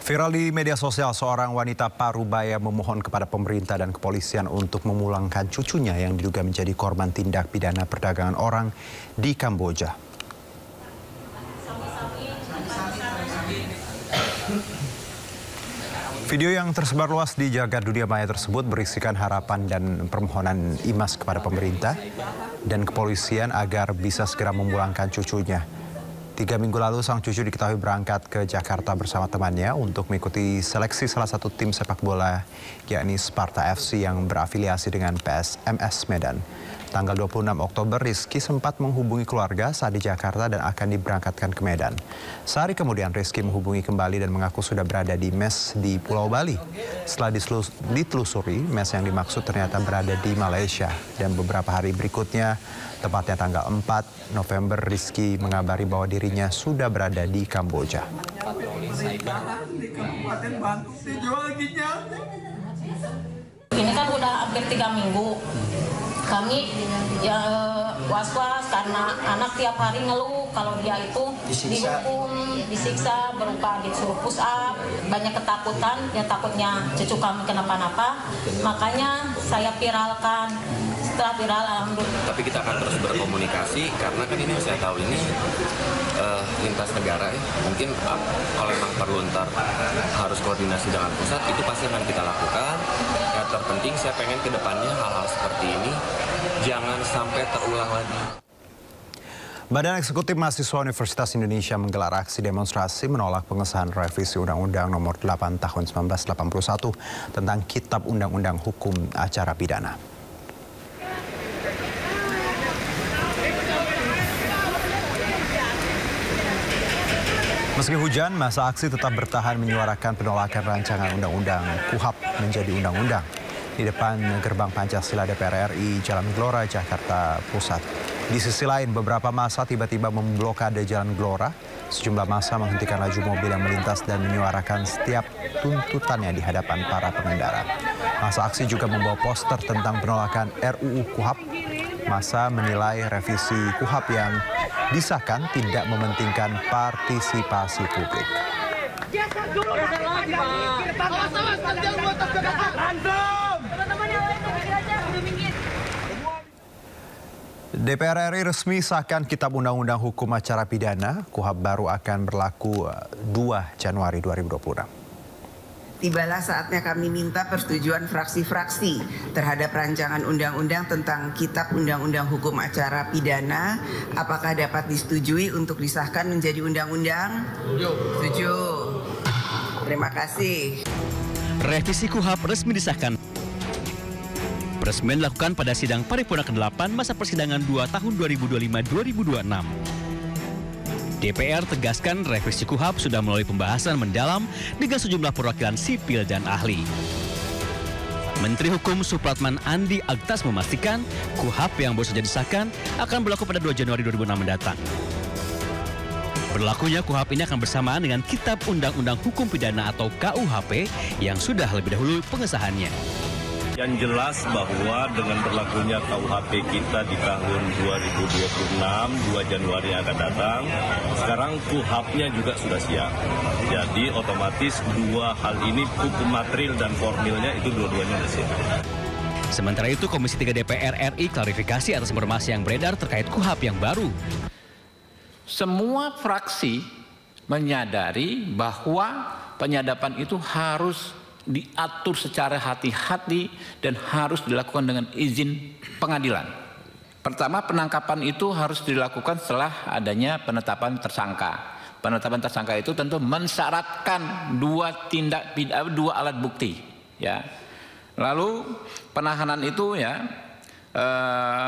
Viral di media sosial, seorang wanita parubaya memohon kepada pemerintah dan kepolisian untuk memulangkan cucunya yang diduga menjadi korban tindak pidana perdagangan orang di Kamboja. Video yang tersebar luas di jagat dunia maya tersebut berisikan harapan dan permohonan Imas kepada pemerintah dan kepolisian agar bisa segera memulangkan cucunya. 3 minggu lalu, sang cucu diketahui berangkat ke Jakarta bersama temannya untuk mengikuti seleksi salah satu tim sepak bola, yakni Sparta FC yang berafiliasi dengan PSMS Medan. Tanggal 26 Oktober, Rizky sempat menghubungi keluarga saat di Jakarta dan akan diberangkatkan ke Medan. Sehari kemudian, Rizky menghubungi kembali dan mengaku sudah berada di mes di Pulau Bali. Setelah ditelusuri, mes yang dimaksud ternyata berada di Malaysia. Dan beberapa hari berikutnya, tepatnya tanggal 4 November, Rizky mengabari bahwa dirinya sudah berada di Kamboja. Ini kan udah hampir 3 minggu. Kami ya was-was karena anak tiap hari ngeluh kalau dia itu dihukum, disiksa, berupa disuruh push up, banyak ketakutan, ya takutnya cucu kami kenapa-napa. Makanya saya viralkan. Setelah viral, alhamdulillah. Tapi kita akan terus berkomunikasi karena kan ini saya tahu ini lintas negara ya. Mungkin kalau memang perlu ntar harus koordinasi dengan pusat, itu pasti akan kita lakukan. Yang terpenting saya pengen ke depannya hal-hal seperti ini jangan sampai terulang lagi. Badan Eksekutif Mahasiswa Universitas Indonesia menggelar aksi demonstrasi menolak pengesahan revisi Undang-Undang Nomor 8 Tahun 1981 tentang Kitab Undang-Undang Hukum Acara Pidana. Meski hujan, masa aksi tetap bertahan menyuarakan penolakan rancangan Undang-Undang KUHP menjadi undang-undang di depan gerbang Pancasila DPR RI Jalan Gelora, Jakarta Pusat. Di sisi lain, beberapa massa tiba-tiba memblokade Jalan Gelora. Sejumlah massa menghentikan laju mobil yang melintas dan menyuarakan setiap tuntutannya di hadapan para pengendara. Massa aksi juga membawa poster tentang penolakan RUU KUHP. Massa menilai revisi KUHP yang disahkan tidak mementingkan partisipasi publik. DPR RI resmi sahkan Kitab Undang-Undang Hukum Acara Pidana. KUHP baru akan berlaku 2 Januari 2026. Tibalah saatnya kami minta persetujuan fraksi-fraksi terhadap rancangan undang-undang tentang Kitab Undang-Undang Hukum Acara Pidana. Apakah dapat disetujui untuk disahkan menjadi undang-undang? Setuju. Terima kasih. Revisi KUHP resmi disahkan. Peresmian dilakukan pada sidang paripurna ke-8 masa persidangan 2 tahun 2025-2026. DPR tegaskan revisi KUHP sudah melalui pembahasan mendalam dengan sejumlah perwakilan sipil dan ahli. Menteri Hukum Supratman Andi Agtas memastikan KUHP yang baru saja disahkan akan berlaku pada 2 Januari 2006 mendatang. Berlakunya KUHP ini akan bersamaan dengan Kitab Undang-Undang Hukum Pidana atau KUHP yang sudah lebih dahulu pengesahannya. Yang jelas bahwa dengan berlakunya KUHP kita di tahun 2026, 2 Januari yang akan datang, sekarang KUHP-nya juga sudah siap. Jadi otomatis dua hal ini, hukum material dan formilnya itu dua-duanya sudah siap. Sementara itu, Komisi 3 DPR RI klarifikasi atas informasi yang beredar terkait KUHP yang baru. Semua fraksi menyadari bahwa penyadapan itu harus diatur secara hati-hati dan harus dilakukan dengan izin pengadilan. Pertama, penangkapan itu harus dilakukan setelah adanya penetapan tersangka. Penetapan tersangka itu tentu mensyaratkan dua alat bukti, ya. Lalu penahanan itu ya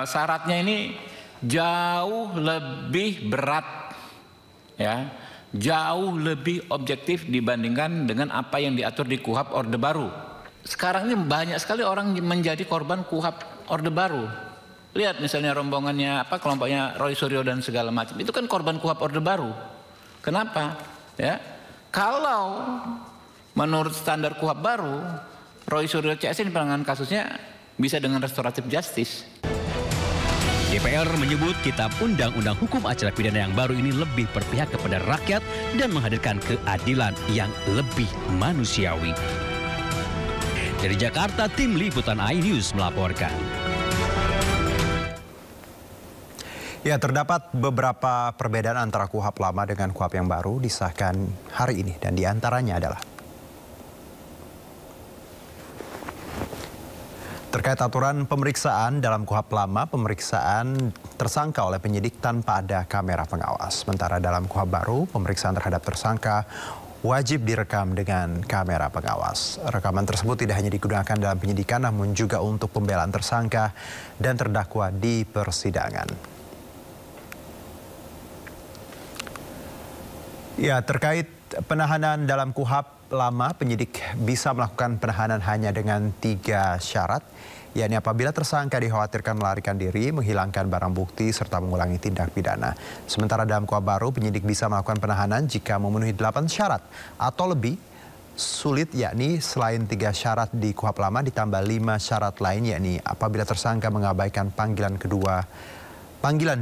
syaratnya ini jauh lebih berat, ya. Jauh lebih objektif dibandingkan dengan apa yang diatur di KUHP Orde Baru. Sekarang ini banyak sekali orang menjadi korban KUHP Orde Baru. Lihat misalnya rombongannya kelompoknya Roy Suryo dan segala macam. Itu kan korban KUHP Orde Baru. Kenapa? Ya. Kalau menurut standar KUHP baru, Roy Suryo CS ini penanganan kasusnya bisa dengan restoratif justice. DPR menyebut Kitab Undang-Undang Hukum Acara Pidana yang baru ini lebih berpihak kepada rakyat dan menghadirkan keadilan yang lebih manusiawi. Dari Jakarta, tim liputan iNews melaporkan. Ya, terdapat beberapa perbedaan antara KUHP lama dengan KUHP yang baru disahkan hari ini, dan diantaranya adalah terkait aturan pemeriksaan. Dalam KUHP lama, pemeriksaan tersangka oleh penyidik tanpa ada kamera pengawas. Sementara dalam KUHP baru, pemeriksaan terhadap tersangka wajib direkam dengan kamera pengawas. Rekaman tersebut tidak hanya digunakan dalam penyidikan, namun juga untuk pembelaan tersangka dan terdakwa di persidangan. Ya, terkait penahanan dalam KUHP lama, penyidik bisa melakukan penahanan hanya dengan 3 syarat, yakni apabila tersangka dikhawatirkan melarikan diri, menghilangkan barang bukti, serta mengulangi tindak pidana. Sementara dalam KUHP baru, penyidik bisa melakukan penahanan jika memenuhi 8 syarat atau lebih sulit, yakni selain 3 syarat di KUHP lama ditambah 5 syarat lain, yakni apabila tersangka mengabaikan panggilan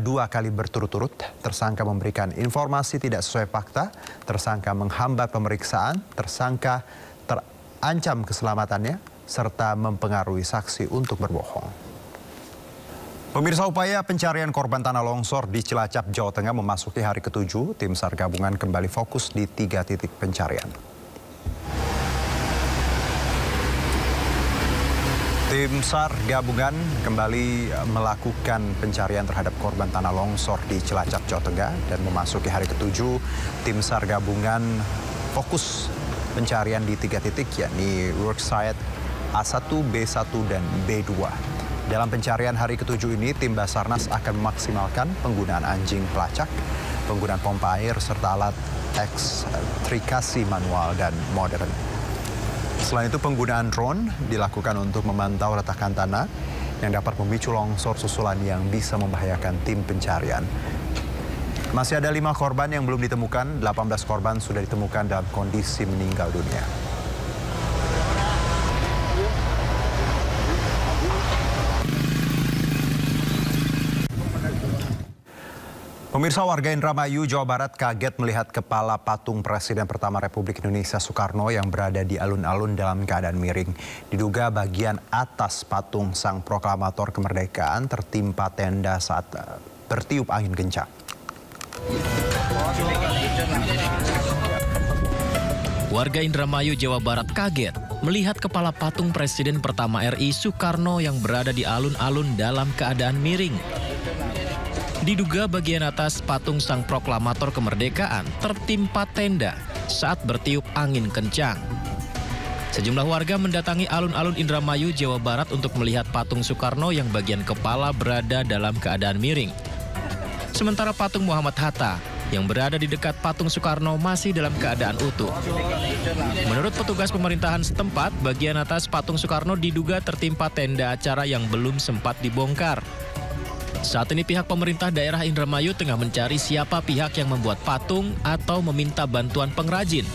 2 kali berturut-turut, tersangka memberikan informasi tidak sesuai fakta, tersangka menghambat pemeriksaan, tersangka terancam keselamatannya, serta mempengaruhi saksi untuk berbohong. Pemirsa, upaya pencarian korban tanah longsor di Cilacap, Jawa Tengah memasuki hari ke-7. Tim SAR gabungan kembali fokus di 3 titik pencarian. Tim SAR gabungan kembali melakukan pencarian terhadap korban tanah longsor di Cilacap, Jawa Tengah, dan memasuki hari ke-7. Tim SAR gabungan fokus pencarian di 3 titik, yakni worksite A1, B1, dan B2. Dalam pencarian hari ke-7 ini, tim Basarnas akan memaksimalkan penggunaan anjing pelacak, penggunaan pompa air, serta alat ekstrikasi manual dan modern. Selain itu, penggunaan drone dilakukan untuk memantau retakan tanah yang dapat memicu longsor susulan yang bisa membahayakan tim pencarian. Masih ada 5 korban yang belum ditemukan, 18 korban sudah ditemukan dalam kondisi meninggal dunia. Pemirsa, warga Indramayu, Jawa Barat kaget melihat kepala patung Presiden pertama Republik Indonesia Soekarno yang berada di alun-alun dalam keadaan miring. Diduga bagian atas patung Sang Proklamator Kemerdekaan tertimpa tenda saat bertiup angin kencang. Warga Indramayu, Jawa Barat kaget melihat kepala patung Presiden pertama RI Soekarno yang berada di alun-alun dalam keadaan miring. Diduga bagian atas patung Sang Proklamator Kemerdekaan tertimpa tenda saat bertiup angin kencang. Sejumlah warga mendatangi alun-alun Indramayu, Jawa Barat untuk melihat patung Soekarno yang bagian kepala berada dalam keadaan miring. Sementara patung Muhammad Hatta yang berada di dekat patung Soekarno masih dalam keadaan utuh. Menurut petugas pemerintahan setempat, bagian atas patung Soekarno diduga tertimpa tenda acara yang belum sempat dibongkar. Saat ini pihak pemerintah daerah Indramayu tengah mencari siapa pihak yang membuat patung atau meminta bantuan pengrajin.